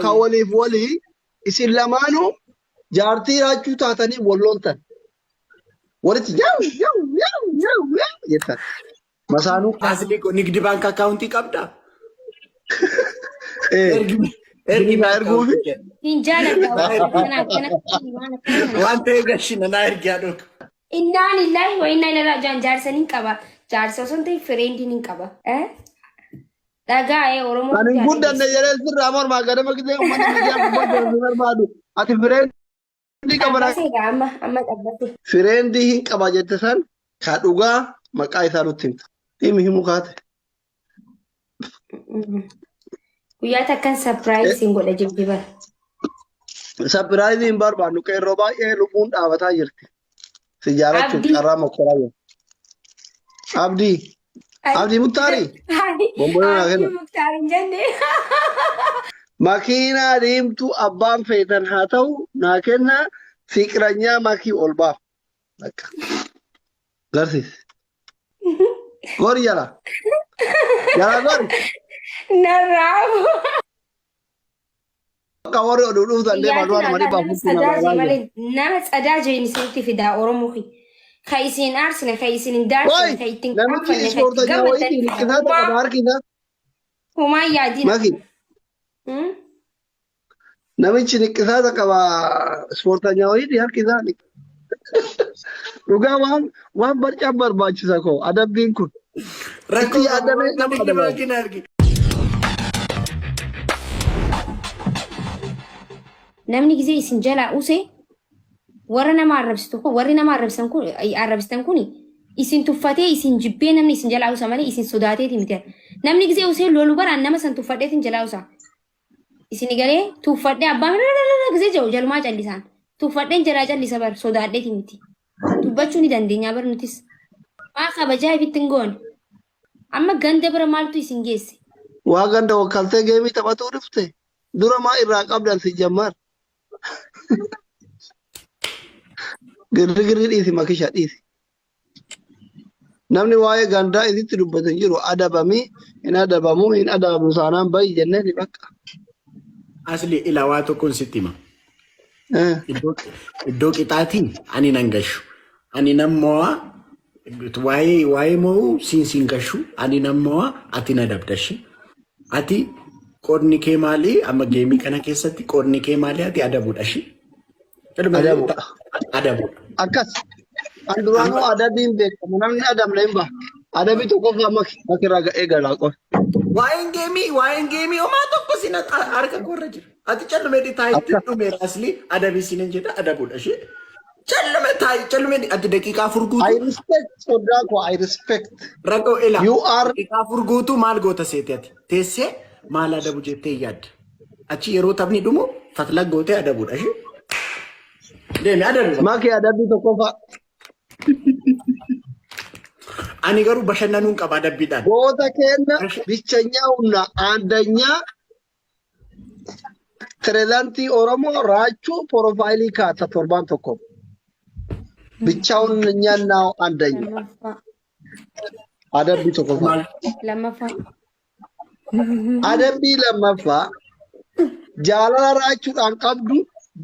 كولي فولي يصير لمانو جارتي راجو تاتني ولونتن ورت جو جو جو جو يتن مسانو Asli ko nigdi bank account qabda. ايه Ergi بنيجا na account ارجوفي ke. Injala kana kana. Wanta gashina na ergi adok. Inna lillahi wa inna ilaihi raji'un jaarsanin qaba. Jaarsa sun ta'e friendin qaba. Dhagaa Oromoo انا guddaa نقول ان dhageessu. يرى سر امر ما قدم كده ومن ميديا كبر بنور بادو اتي فريندي كبر Dhabbasee egaa amma dhabbate. فريندي كبا جتسن كادوغا مقاي سالوتين تيمي مخات Guyyaa takkan surprise hin godha jibbiba. سبرايزين باربا نو كاي روبا اي لبون دابتا جرتي سجارة Abdii. شرا مكرا عبدي عبدي مختاري بومبونا Abdii كده Muktaar hin jenne. ماكينا ديمتو ابان فيتن هاتو ناكنا فكرنيا ماكي اولبا لك غرسيس غوري يلا يلا غوري Narraabu. كوري ودودو داندي Guyyaa مالوان kana مالي nama بافو كنا sadaa jee بالاجا malee nama sadaa jee isinitti fidaa Oromoo fi. Ka isin aarsine, ka isin hin daarsine, ka واي ittiin نمشي qaanfanne, ka سبورتا itti جاوي gammaddan fida. كذا تكبار كذا Humaa yaadina. ماكي نمشي كذا تكبا سبورتا جاوي دي كذا Dhugaa waan barcaa barbaachisa koo adabbiin kun Rakko itti yaadamee wanta nama nigdi adabamu. bank na ergi. Namni gisee isin jalaa use warra nama arrabsitu kun warri nama arrabsitan kun isin tuffatee isin jibbee namni isin jalaa usa malee isin sodaateeti miti. Namni gisee usee lolu baraan nama san tuffadheetiin jalaa usa. Isin galee tuffadhee abbaan gisee jiru jalumaa callisaan. Tuffadheen jalaa callisa bar sodaadheeti miti. Dubbachuu ni dandeenya bar nutis. Waa kabajaa ibitti hin goone. Amma ganda bira maaltu isin geesse? Waa ganda wakkaltee geemii taphatuu dhufte dura maa irraa qabdan si jammar girri dhiisi makisha dhiisi namni waa'ee gandaa isitti dubbatan jiru adabamii hin adabamu hin adabamu saanaan bayi jennee ni bakka. Asli ila waa tokkoon sitti hima. Iddoo qixaatiin ani nan gashu. Ani nammoo waa'ee moo siin gashu. Ani nammoo ati na dabdashi. Ati qoodni kee maalii amma geemii kana keessatti qoodni kee maalii ati adabuudhashi. Adabuudha. Adabuudha. Akkas an duraanuu adabiin beekamu namni adamna hin baha adabii tokko makirraa ga'ee galaa qofa. Waa'een geemii homaa tokko sin harka korra jira. Ati callumeedhi taayitti dhumeera asli adabii sin hin jedha adabuudhashi. Callumeedhi ati daqiiqaa furguutu. I respect sodaa koo I respect. Rakkoo ila. You are daqiiqaa furguutu maal goota seeti ati teessee maal adabu jettee yaadda. Achi yeroo taphni dhumu fatla gootee adabuudhashi. Deemi adabu. Maki adabii tokko fa'a. Ani garuu bashannanuun qaba adabbiidhaan. Goota keenya bichanyaa humna addunyaa pireezidaantii Oromoo raachuu porofaayilii kaata torbaan tokko. Bichaawun nyaannaa addunyaa. Adabbii tokko fa'a. Lammaffaa. Adabbii lammaffaa jaalala raachuudhaan qabdu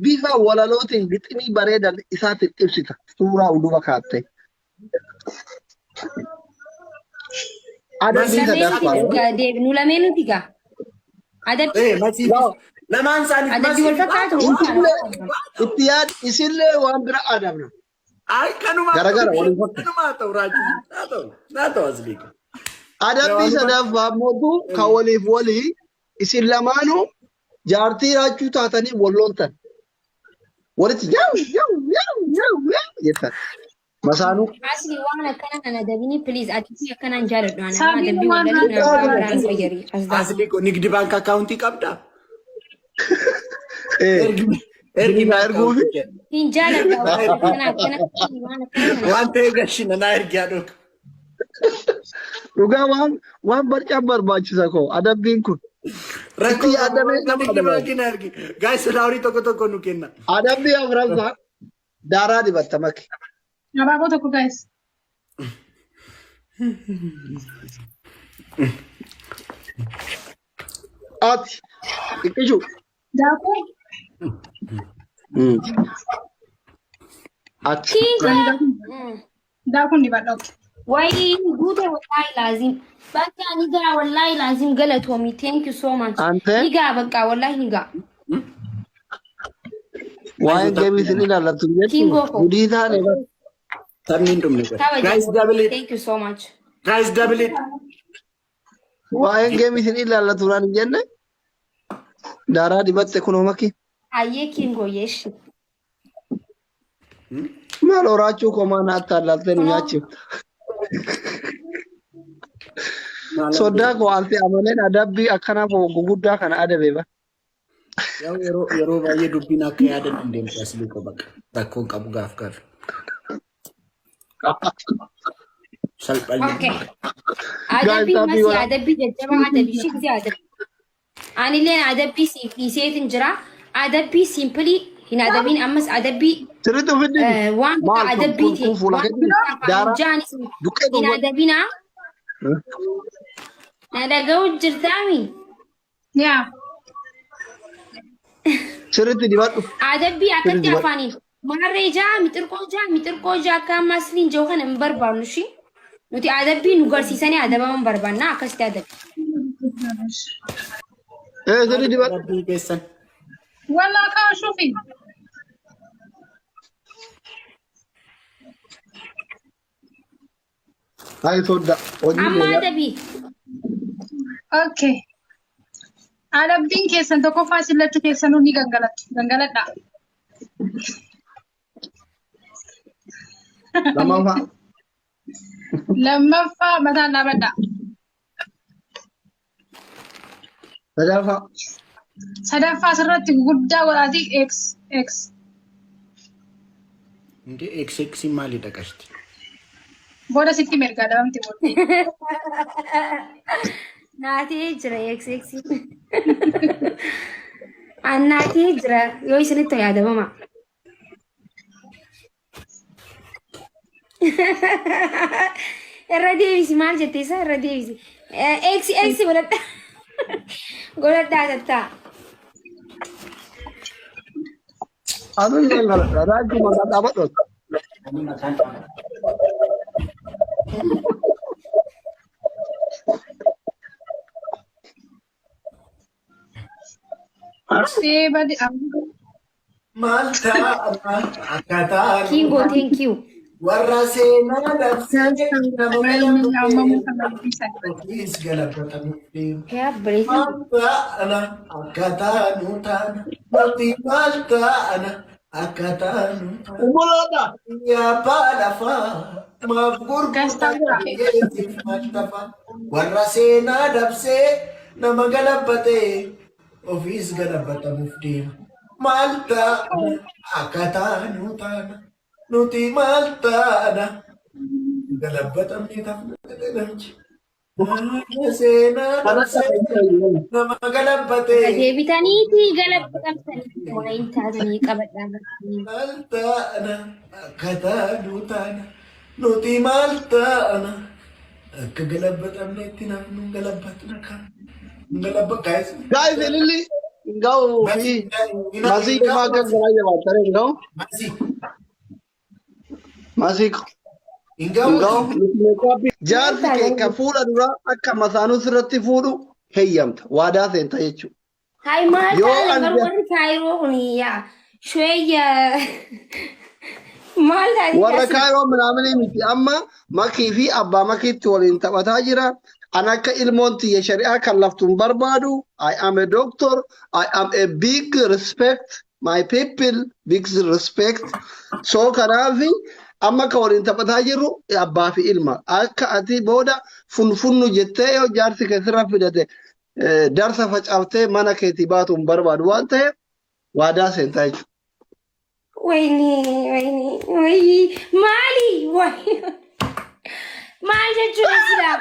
bifa walalootiin bixinii bareedan isaatiin ibsita. Suuraa ulduba kaattee. Adabbii sadaffaa. Nu lameen nuti gaa. Adabbii. Lamaan isaanii Adabbii wal fakkaatu. Itti yaad isillee waan bira adabna. Ay kanuma. Garagara waliin fakkaatu. Kanuma ta'u raajuu. Naa ta'u asli. Adabbii sadaffaa mootuu kan waliif walii isin lamaanuu jaartii raachuu taatanii walloontan. Walitti jettan. Masaanuu. Asli waan akkana kana dabini please ati akkanaan jaaladhu ana adabbii wallalii na biraan fayyari. Asli ko nigdi bank account qabda. Ergi na erguufi. Hin jaaladhu akkana waan akkana. Wanta gashina na ergi adok. Dhugaa waan barcaa barbaachisa koo adabbiin kun. Rakkoo yaadamee nama nigdi adabamu. bank na ergi. Guys laarii tokko nu kenna. Adabbii afuraffaa daaraa dibatta maki. Abaaboo tokko guys. Ati xiqqishu Daakuu Achi. Kinga. daakuun dibadha. Wai gude wallahi lazim. Baka niga wallahi lazim galatomi. Thank you so much. Ante Niga baka wallahi niga. waa'ee geemii isin ilaallatu jettu Kingo ko. gudii taane Tamin dum nigga. Kabaja. Guys, double it. Thank you so much. Guys, double it. waa'ee geemii isin ilaallatu raan hin jenne daaraa dibatte kunoo makki Aye Kingo yeshi. maal horaachuu komaa naatti allaaltee nu nyaachifta. Soddaa koo alti amaleen adabbii akkanaaf guguddaa kana adabe ba. Yeroo baay'ee dubbiin akka yaadan hin deemtu asii koo bakka rakkoon qabu gaaf gaaf. Salphalli. Okay. Adabbi Gaazexaa masi adabbi jajjaba adabbi shikti adabbi. Anilleen adabbi siif dhiiseetin jira. Adabbi simply hin adabbiin ammas adabbi Sirriitti ofiddi waan maal akka adabbiiti. kun fuula keetti daaraa Jaanis duqqee hin tokko adabinaa. Na dhaga'u jirtaami. Yaa. sirriitti dibadhu. Adabbi akkatti Sirri afaaniin. Maarree jaa mixirqoo jaa akka ammas liin jiru kana hin barbaannu shi. Nuti adabbii nu garsiisanii adabaman barbaanna akkasitti adabbi. Sirri dibadhu. Adabbii keessan. Wallaa kaa shufi. Hai sodda hojii Amma keenya adabbii. Okay. Adabbiin keessan tokkoffaa sillachuu keessanuu ni gangaladha. lamaffaa Lammaffaa mataan dhaabadha. sadaffaa Sadaffaa asirratti guddaa godhaatii X. Inde XX maalidha qashti? Booda sitti mirgaa dabamti murtii. Naatee jira eegseeksi. Annaatee jira yoo isinitti yaadamama. Irra deebisi maal jettee isaa irra deebisi. Eegsi godhadhaa. Godhadhaa tattaa. aduun gangaladha raajii maqaa dhaabadhu. Badi Malta akkaataa Kingo thank you. warra seenaa dabsee nama ammamu kan dubbisan. Please galateeffamuu deemu. Yaa bareedu. Malta ana akkaataa nu taana. Malti malta ana akkaataa nu taana. Ummaloodha. Yaabaa lafaa maaf Gastaa jira. gurgurtaa maltafa warra seenaa dabsee nama galabbatee ofiis galabbatamuuf deema. Malta akkaataa nu taana. Nuti malta ana galabbatamni tafnati. Warra seenaa dabsee nama galabbatee. Deebitaniiti galabbatamtanii waa hin taatanii qabadhaa. Maltaana akkaataa nu taana nuti maltaana akka galabbatamne itti namnu galabbatna kan galabba Guys, ililli ngao fi masii kumaa gangalaa jabaatare ngao masii ngao jaarsi kee ka fuula dura akka masaanuu sirratti fuudhu heeyyamta waadaa seenta jechuudha. Hai maal Yoo taane anja- barwarri kaayiroo kun yaa shweeyya maal taane Warra kaayoo minaamini miti amma makii fi abbaa makiitti waliin taphataa jira. An akka ilmoon tiyya shari'aa kan laftuun barbaadu. I am a doctor. I am a big respect. My people big respect. So kanaafi amma ka waliin taphataa jirru abbaa fi ilma. Akka ati booda funfunnu jettee yoo jaarsi keessirra fidate darsa facaaftee mana keetii baatuun barbaadu waan ta'eef waadaa seentaa jechuudha. wayni maali maal jechuudha sila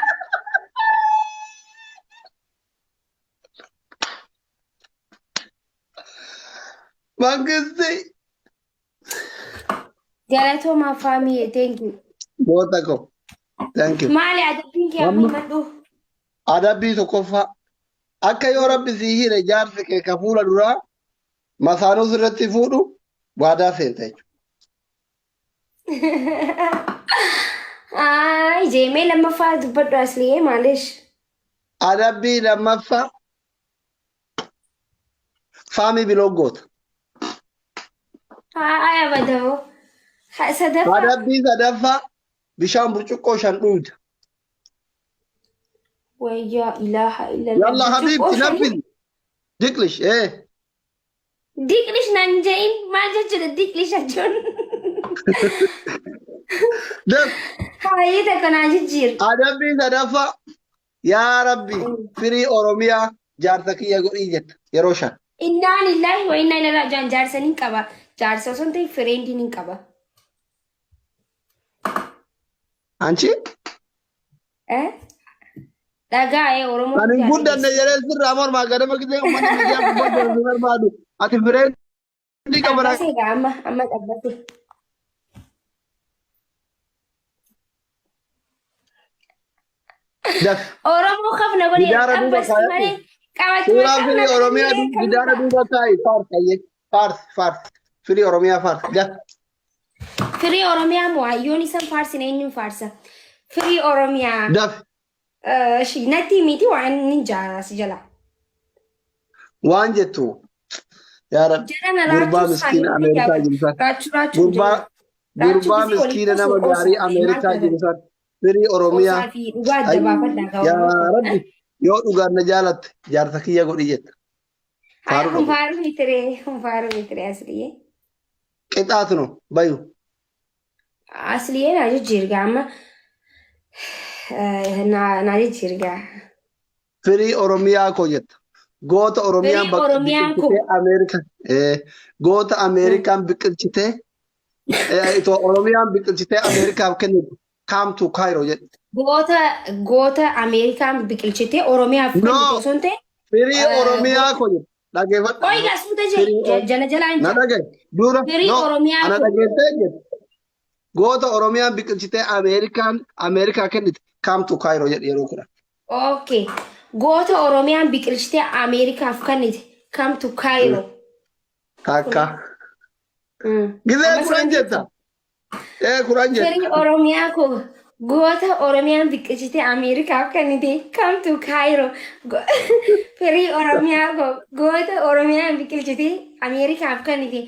Mangisti galatooma faamii thank you boota ko. Thank you. maali adabbiin kee amma madhu Adabbii tokkoffaa akka yoo rabbi sii hire jaarsi kee ka fuula duraa Masaanuu sirratti fuudhu waadaa seenta jechuudha. Ay, jeemee lammaffaa dubbadhu asli'ee maalish. Adabbii lammaffaa faamii biloggoota. Ay, abadoo. Sadaffaa. Adabbii sadaffaa bishaan burcuqqoo 5 dhugda. Wayyaa ilaaha illallah. Yalla habiibti naffizi. Diqlish Diqlish nan je'in maal jechuudha diqlish jechuun. Daf Haayii takka naa jijjiir. adabbii sadaffaa yaa rabbi firii Oromiyaa jaarsa kiyya godhii jetta yeroo 5. Innaan illaahi wa innaa ilaalaa jaan jaarsa nin qaba. Jaarsa osoo hin ta'in fireendi nin qaba. Anchi Dhagaa Oromoo. ani guddanne jedhee sirraa mormaa gadama gisee uummanni miidiyaa gubbaa jiru barbaadu ati fireendi qabana. Dhaabbateedha amma dhaabbate. Daf Oromoo kafna godhee gidaara duuba dhaabbasi malee kaayatu. qabachuu Suuraa firii Oromiyaa gidaara duuba kaayi faarsi firii Oromiyaa faarsi daf. Firii Oromiyaa moo hayyoon isan faarsin eenyuun faarsa? Firii Oromiyaa. Daf Natti miti waan nin jaarasi jala. waan jettu yaa rabbi Jedhana gurbaa raachuu miskiina Ameerikaa jirsan raachuu gurbaa miskiina nama gaarii Ameerikaa jirsan firii Oromiyaa fi dhugaa adda baafadhaa yaa rabbi yoo dhugaan na jaalatte jaarsa kiyya godhi jetta. Faaru mitire asliye. Qixaatunu bayu Asliye na jijjiirga amma na jijjiirga. firii Oromiyaa koo jetta. Goota Oromiyaan Firii Oromiyaan koo. biqilchitee Ameerikaa goota Ameerikaan biqilchitee itoo Oromiyaan biqilchitee Ameerikaaf kennitu kaamtu kaayiroo jedhe. Goota Ameerikaan biqilchitee Oromiyaaf No. kennitu osoo hin ta'e. Firii Oromiyaa koo jetta. Dhageeffadhu. Qoyga suuta jala jalaan Na dhagaye. Dura Firii Oromiyaa ana koo. dhageessee jette. Goota Oromiyaan biqilchitee Ameerikaa kennite kaamtu kaayiroo jedhe yeroo kudha. Okay. Goota Oromiyaan biqilchitee Ameerikaaf kennite kamtu Kaayiroo. Takka. Gizee kuran jetta. Kuran jetta. Firii Oromiyaa koo goota Oromiyaan biqilchitee Ameerikaaf kennite kamtu Kaayiroo. Firii Oromiyaa koo goota Oromiyaan biqilchitee Ameerikaaf kennite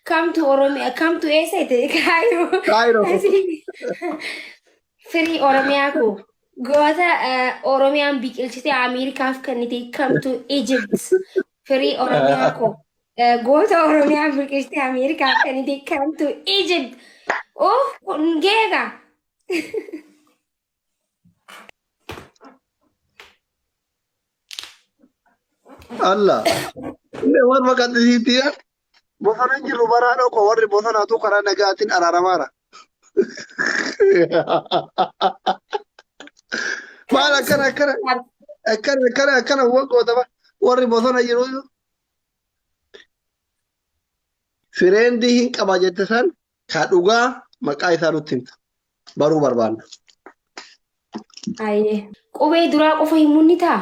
kamtu eessate Kaayiroo. Kaayiroo. Firii Oromiyaa koo goota Oromiyaan biqilchitee Ameerikaaf kennite kamtu Egypt. Firii Oromiyaa koo goota Oromiyaan biqilchitee Ameerikaaf kennite kamtu Egypt. Oh, geega. Allah. Inni waan maqaddisiitti bosona jiru baraa dhoko warri bosonaatu karaa nagaatiin araaramaara. Maal akkana waggoota warri bosona jiru fireendii hin qaba jette san ka dhugaa maqaa isaa nutti himta. Baruu barbaanna. Aye. Qubee duraa qofa himuun ni ta'a.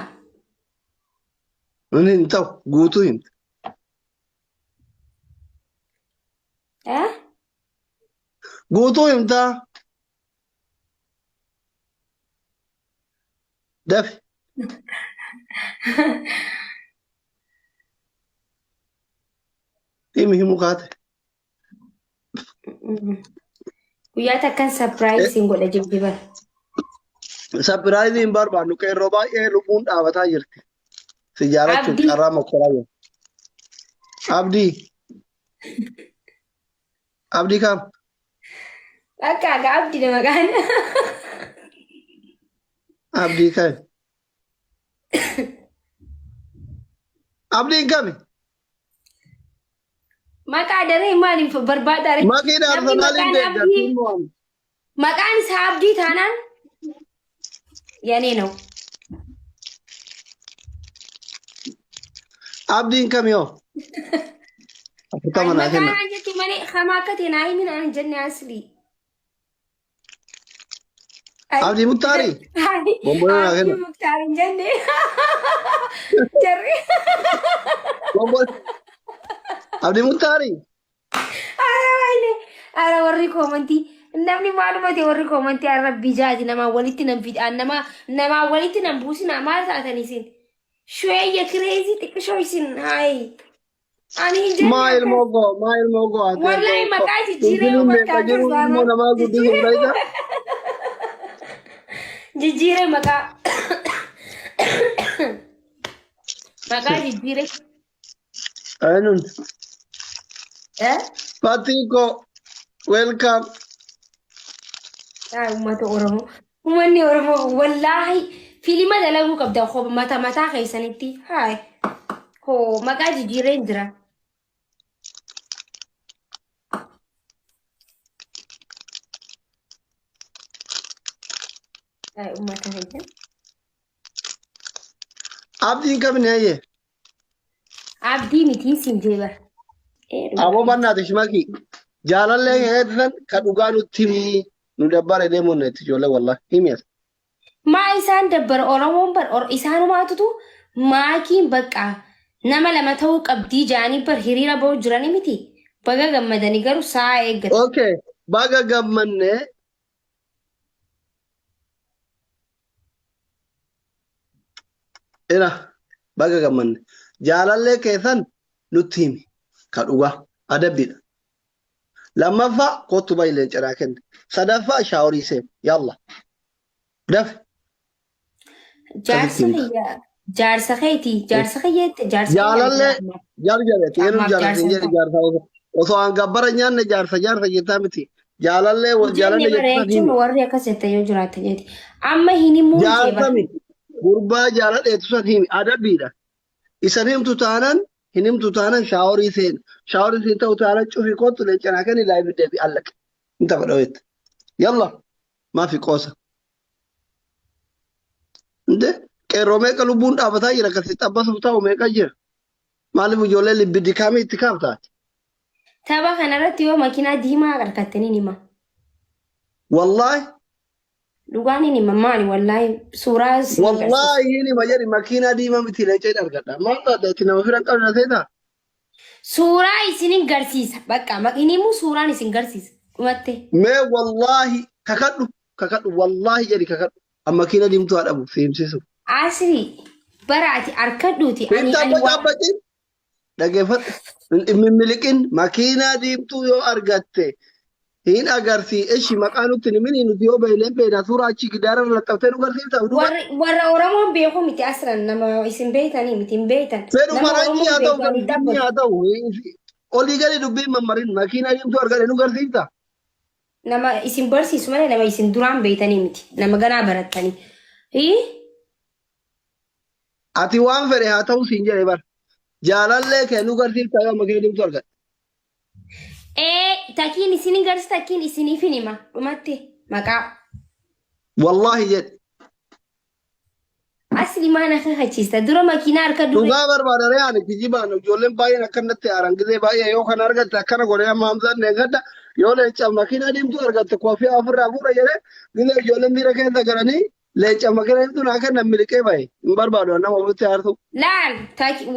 Inni hin ta'u guutuu himta. Guutuu himta. Dafi. Dhimmi himuu kaate. Guyyaa takkan sapiraayiziin godha jibbiban. Sapiraayizii hin barbaannu qeerroo baay'ee lubbuun dhaabataa jirti. Si jaalachuuf Abdii. carraa mokkoraa jirti. Abdii. Abdii kam? Akka aga abdii maqaan. Abdii kam? Abdiin kami? Maqaa daree maaliif barbaadaa? Makiin Arsenaaliin deeggarti. Maqaan isaa abdii taanaan yanee ነው. Abdiin kam yoo? Afurtama naa kenna. Maqaan jechuun malee hamaa akka ta'e naa himin aan jenne asli. Abdii Muktaarii? Bombonoo naa kenna. Abdii Muktaar hin jenne. Jarri. Abdi Muntari. Ara warri komanti namni maalumati warri komanti arabbi jaati nama walitti nam fidaan nama walitti nam buusina maal taatanii isin shweeyya kireezii xiqqishoo isin hayi ani hin jenne Mail mogo. wallahi maqaa jijjiiree uummataa Kajiru mo nama guddisuu fudhata. jijjiiree maqaa jijjiiree Ainun. eh Patiko. Welcome. uummata oromoo uummanni oromoo wallahi fiilima dalaguu qabda ko mataa keessanitti hayi hoo maqaa jijjiiree hin jira. Uummata keenya. Abdi kam ne ye? Abdii miti siin jeeba. Abo banna tishmaki. Jalalle hedhan kaduga nutti nu dabbare deemon netti jolle wallahi himiyas. Maa isaan dabbar oromoon bar isaanumaatutu maakiin bakka nama lama ta'uu qabdii jaanii bar hiriira ba'u jirani miti. Baga gammadanii garuu saa eeggatu. Okay, baga gammanne. Ina baga gammanne. Jalalle keessan nutti himi kaduga adabbidha. Lammaffaa kottu baay'ee ciraa kenne. Sadaffaa shaaworii seen. Yalla. Daf. Jaarsa keeti. Jaarsa keetti. Jaarsa Jaalallee jaarjabeeti. Eenyu jaarsa jedhe jaarsa osoo an gabbara nyaanne jaarsa jettaa miti. Jaalallee jaalallee jettaa jechuun warri akkas jette yoo jiraate jeeti. Amma hin himuu jaarsa miti. Gurbaa jaaladheetu san himi adabbiidha. Isan himtu taanan hin himtu taanan shaaworii seen. Shaaworii seen ta'u taanan cufii kottu leencanaa kenni laayibii deebi allaqe. Inta fadhaweetti. Yalla. Maafi qoosa. Inde qeerroo meeqa lubbuun dhaabataa jira akkasii xabbasuuf ta'u meeqa jira. Maaliif ijoollee libbi kaamii itti kaaftaati? Tapha kanarratti yoo makiinaa diimaa harkattanii hima. Wallaahi. Dhugaan hin hima maali wallaahi suuraa Wallaahi hin hima jedhi makiinaa diimaa miti leencee argadha. Maal taate itti nama firan qabna seetaa? Suuraa isin garsiisa. Bakka hin himu suuraan isin garsiisa. Dhumatte. Mee wallaahi kakadhu wallaahi jedhi kakadhu. Amma makiinaa diimtuu haadhamu seemsisu. Asiri baraati harkadhuuti. Dhaabbati dhageeffadhu. Mimmiliqin makiinaa diimtuu yoo argatte hin agarsiis eshi maqaa nutti himin nuti yoo beeleen beedaa suuraa achi gidaara laxxaftee nu garsiisa. Warra Oromoon beeku miti asran nama isin beeytanii miti hin beeytan. Fedhu faranjii haa ta'u fedhu haa ta'u olii gadi dubbii mammarin makiinaa diimtuu argate nu garsiisa. Nama isin barsiisu malee nama isin duraan beeytanii miti. Nama ganaa barattanii. Ati waan fedhe haa ta'u siin jedhe bara. Jaalallee kee nu garsiisa yoo makiinaa diimtuu argate. Takiin isin garsi takiin isiniif hin hima dhumatte maqaa. Wallahi jedhe. Asli maana kan hachiista dura makiinaa harka dure. Dhugaa barbaadare ani kijibaan ijoolleen baay'een akkanatti haaran gisee baay'ee yoo kana argatte akkana godhee amma hamsaan neegadda yoo leenca makiinaa diimtuu argatte koofii ofirraa fuudha jedhee gisee ijoolleen miira keessa galanii leenca makiinaa diimtuu naa kennan miliqee bahe hin barbaadu nama ofitti haartu. Laal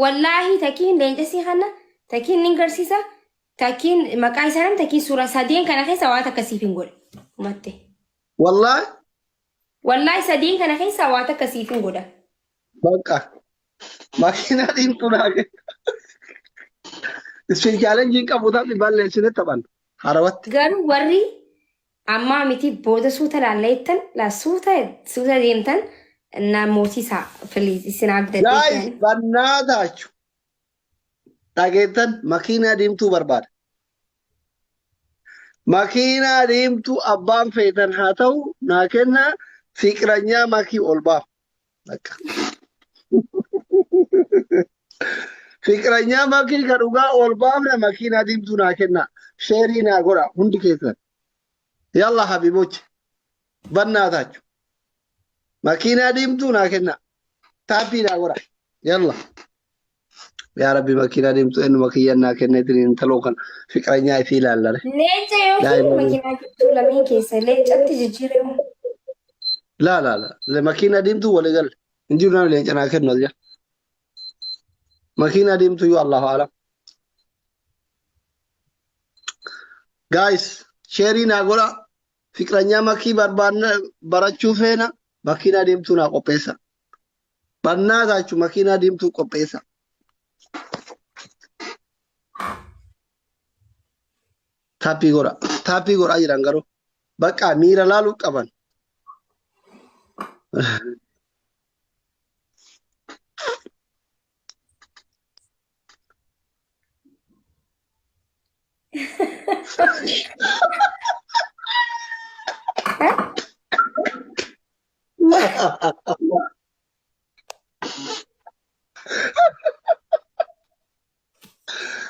wallaahi takiin leenca sii kana takiin ni garsiisa. Takiin maqaa isaanii takiin suuraa sadeen kana keessa waan akkasiif hin godhe. Dhumatte. Wallaahi. Wallaahi sadeen kana keessa waan akkasiif hin godha. Bakka. Makiinaa diimtuu naa kenna. Ispeenshaalenjiin qabuudhaaf balleessine taphan. Harawatti. Garuu warri ammaa miti booda suuta laalleettan suuta deemtan namooti isaa filiis isin agdadde. Guys, bannaa taachu. Dhageettan makiinaa diimtuu barbaada. Makiinaa diimtuu abbaan feetan haa ta'u naa kennaa fiqiranyaa makii ol baaf. Fiqiranyaa makii ka dhugaa ol baafne makiinaa diimtuu naa kennaa. Sheerii naa godha hundi keessan. Yalla habibochi. Bannaa taachu. Makiinaa diimtuu naa kennaa. Taappii naa godha. Yalla. يا ربي ماكينة ديمتو إنه ماكينة كنتين انتلوكن فكرني في لا لا ليش يوم ماكينة ديمتو لمين كيسة ليش تجيرهم لا الماكينة ديمتو ولا قال نجيبنا ليش أنا كنا ذي ماكينة ديمتو يو الله أعلم Guys, sharing agora fikranya maki barachuu feena makina deemtuu naa qopheessa. Bannaa taachuu makina deemtuu qopheessa. Taappii godhaa jiran garuu bakka miira laaluu qaban.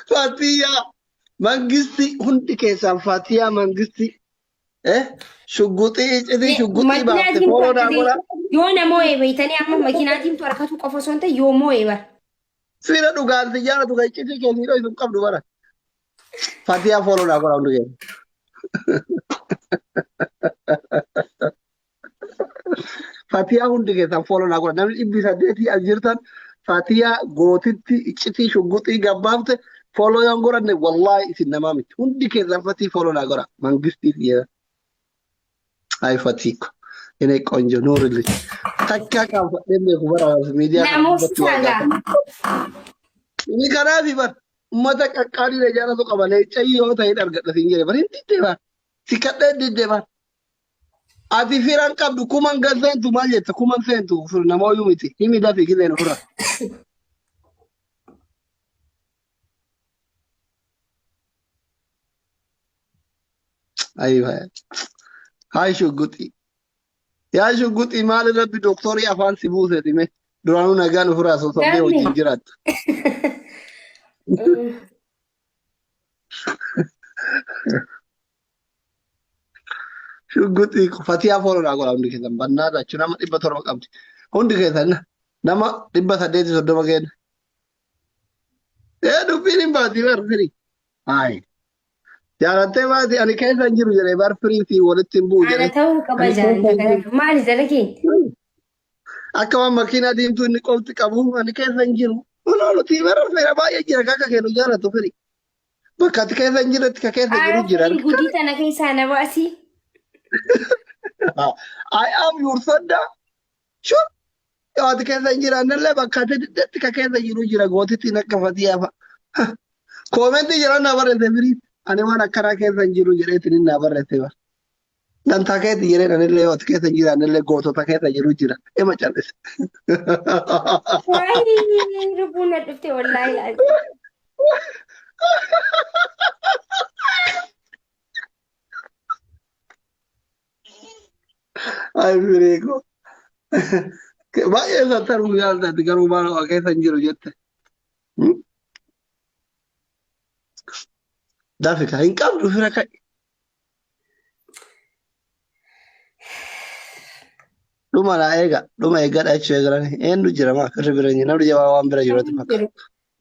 Fatiyaa mangisti hundi keessaan Fatiyaa mangisti shugguxii baafte fooloo godha. Yoo namoota beeytanii amma makiinaatiin to'atu qofa osoo hin ta'e yoo moo'ee bara. Fira dhugaatti jaaratu kan iccitii keenii dho'isu qabdu bara. Fatiyaa fooloo godha hundi keenya. Fatiyaa hundi keessaan fooloo godha. Namni 800 as jirtan Fatiyaa gootitti iccitii shugguxii gabbaafte follow yang godhanne wallahi isin namaa miti. Hundi keessaan Fatii fooloo godha. Mangistiif jedha. Ay Fatiiko. Ini konjo Nuril. Takka kan fadheen beeku bara miidiyaa. Namoota saagaa. Ini kanaafi bar ummata qaqqaalii jaaratu qabalee cayyoo ta'ee argadha siin jedhe bar hin diddee bar. Si kadhee diddee bar. Ati firan qabdu kuman galseentu maal jetta kuman seentu namooyyuu miti. Himi dafi gileen ofirra. Ayi baya. Hai shugguxii. Yaa shugguxii maal irratti dooktorii afaan si buuseeti mee duraanuu nagaan ofirraa sossobdee wajjin jiraattu. Shugguxii Fatiyaa fooloo godha hundi keessan bannaa taachuu nama 700 qabdi. Hundi keessan nama 830 kenna. Dubbiin hin baati barfiri. Hai. Jaalattee baati ani keessa hin jiru jedhee barfirii fi walitti hin bu'u jedhee. Ana ta'uu qaba jaalladha. Maali dalageen? Akka waan makiinaa diimtuu inni qofti qabu ani keessa hin jiru. Nuti barfeera baay'ee jira akka kennu jaalatu firi. Bakka ati keessa hin jirretti ka keessa jiru jira. Gudii tana keessaa na baasi. I am your Sodda. Sure. Yoo ati keessa hin jiraannellee bakka ati diddeetti ka keessa jiru jira gootittiin akka Fatiyaa fa'a. Koomentii jira na barreesse firii. Ani waan akkanaa keessa hin jiru jedheetiin na barreesse bara. Dantaa keetti jedhee anillee yoo ati keessa hin jiraannellee gootota keessa jiru jira. Ema callise. Lubbuun na dhufte wallaahi laal. Ay firiiko. Baay'ee sattaruu jaalladhi garuu maal keessa hin jiru jette. Dafika hin qabdu fira kai. Dhuma naa eega dhuma eeggadha jechuu eegalan eenyu jira maa firri bira hin namni jabaa waan bira jirutti fakkaata.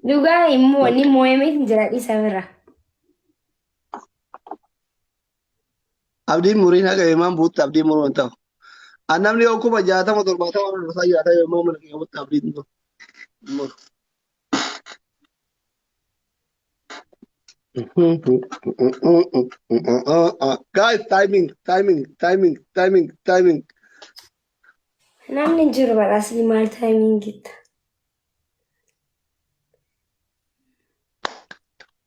Dhugaa immoo ni moo'amee hin jira dhiisa bira. Abdiin muriin haqa imaan buutti abdiin muruu hin ta'u. Namni yoo kuma 60 70 waan dhusaa jiraata yommuu mana keessatti abdiin muru. Guys, timing. Namni hin jiru badhaasni maal taayimingitta.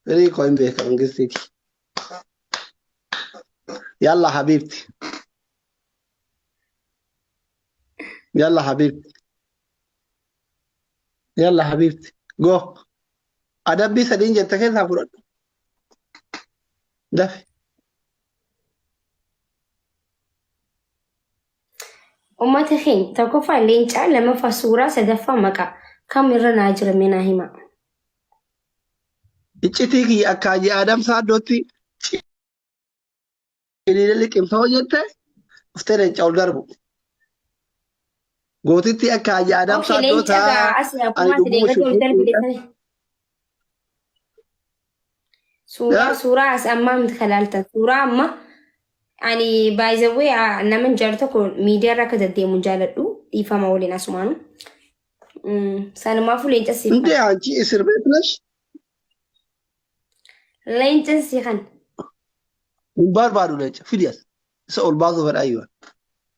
Firii koo hin beeka mangistiiti. Yalla habibti. Yalla habibti. Go. Adabbii sadiin jette keessaa fudhadhu. Dafi. Uummata keenya tokkoffaa leencaa lammaffaa suuraa sadaffaa maqaa kam irra naa jira mina hima. Iccitii kiyya akka Hajji Adam Saaddootti hiriira liqimsoo jette uftee leencaa ol darbu. Gootitti akka Hajji Adam Saaddoota ani dhugguu shukuu. Suuraa as ammaa miti kalaalta. Suuraa amma ani baay'ee nama jaalatu tokko miidiyaa irraa akka deddeemu jaaladhu dhiifama waliin asumaanu. Sanumaafuu leenca si. Ndee anchi isir beeknash? Leenca si kan. barbaadu leecha fidiyas isa ol baasuu fedha ayyuan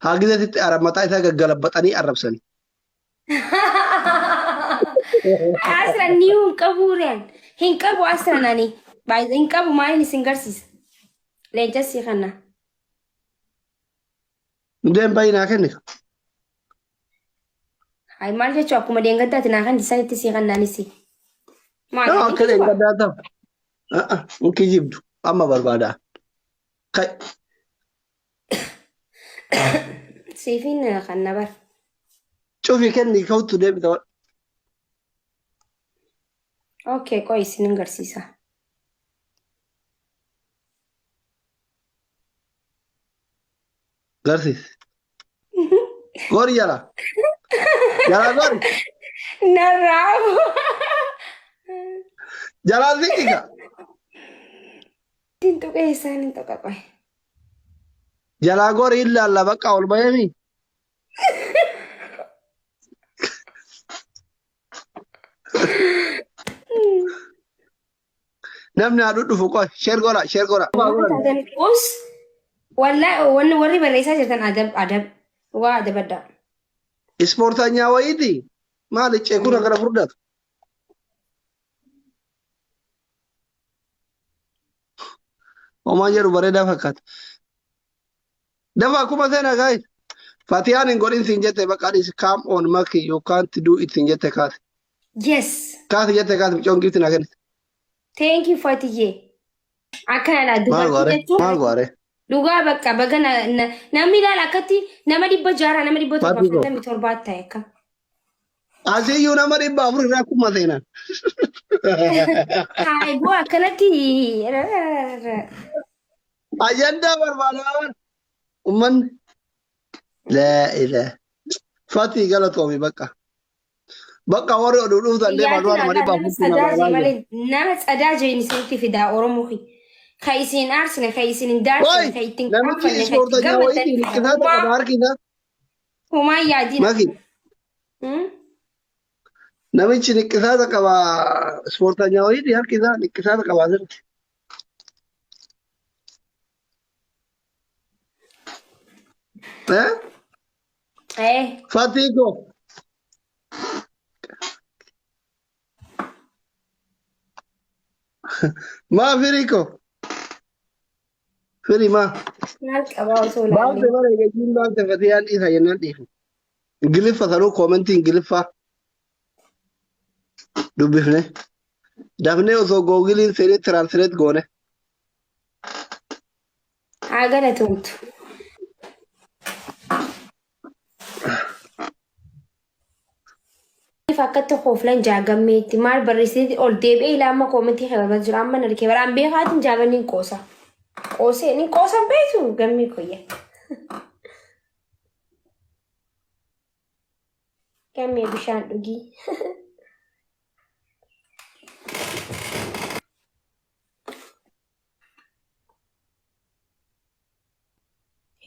haa gizeetitti mataa isaa gaggalabaxanii arrabsanii. Asra ni hinqabuureen hinqabu asra nani hinqabu maaliin isin garsiisa leenca sii kanna. Hundeen baay'inaa kenne ka. Ay maal jechuun akkuma deengaddaati naa kan isaan itti sii kannanisi. Nama akka deengaddaa ta'u. Muki jibdu amma barbaadaa. Kai. Siifin kan na bar. Cufi kenni ka'utu deebita wal. Okay, qoy isin garsiisa. Garsiis. Gori jala. Jala gori. Narraabu. Jala zikika. Tintu keesaan hin toqa qoy. Jala gori illa alla bakka ol bayami. Namni haa dhufu qoy sheer gora sheer gora. Us wallahi warri barreessaa jirtan adab waa adabadda. Ispoortaanyaa wayiiti maali ceekuna gara furdatu. Homaa jedhu bareedaa fakkaata. Dafa akkuma seenaa gaa'is. Fatiyaan hin godhin siin jette baqaadhis come on maki you can't do it siin jette kaase. Yes. Kaase jette kaase mucoon gifti naa kennite. Thank you Fatiyye. Akkanadha Maal goore maal goore. Dhugaa bakka baga namni ilaala akkatti nama 100 nama 147 ta'e akka. Asiyyuu nama 400 irraa akkuma seenaan. Haay boo akkanatti. Ajandaa barbaadaa ummanni. Laa ilaa. Fatii galatoomi bakka. Bakka warri oduu dhufutan deemaa du'a nama 400 nama tsadaa jireenya isinitti fidaa Oromoo ka isin aarsine ka isin hin daarsine ka ittiin namichi ispoortaanyaa wayiiti riqisaata qaba harkina. Humaa yaadina. Maki. Namichi niqqisaata qaba ispoortaanyaa wayiiti harkisa niqqisaata qaba asirratti. Fatii koo. Maa firii koo. Firii maa. Maal qabaa osoo Baafte bara eegajiin baafte fatiyaan dhiisa jennaan dhiifu. Ingiliffa sanuu koomentii Ingiliffaa. Dubbifne. Dafnee osoo googiliin seenii tiraansileet goone. haa galatoomtu. Fakkatti kooflan jaagammeetti maal barreessiti ol deebi'ee ilaama koomentii kana jira amma narkee baraan beekaatiin jaalanniin qoosa. Qoosee ni qoosan beeku gammii koyya. Gammee bishaan dhugii.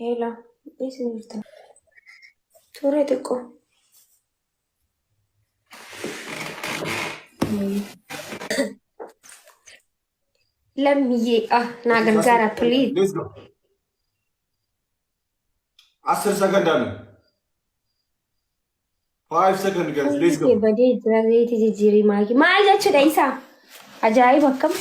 Heela, eessa jirta? Turee xiqqoo. Lammiyee naa gargaara please. Let's go. 10 second done. 5 seconds guys. Let's go. Badee jira reeti jijjiirii maakii maal jechuudha isaa ajaa'iba akkam.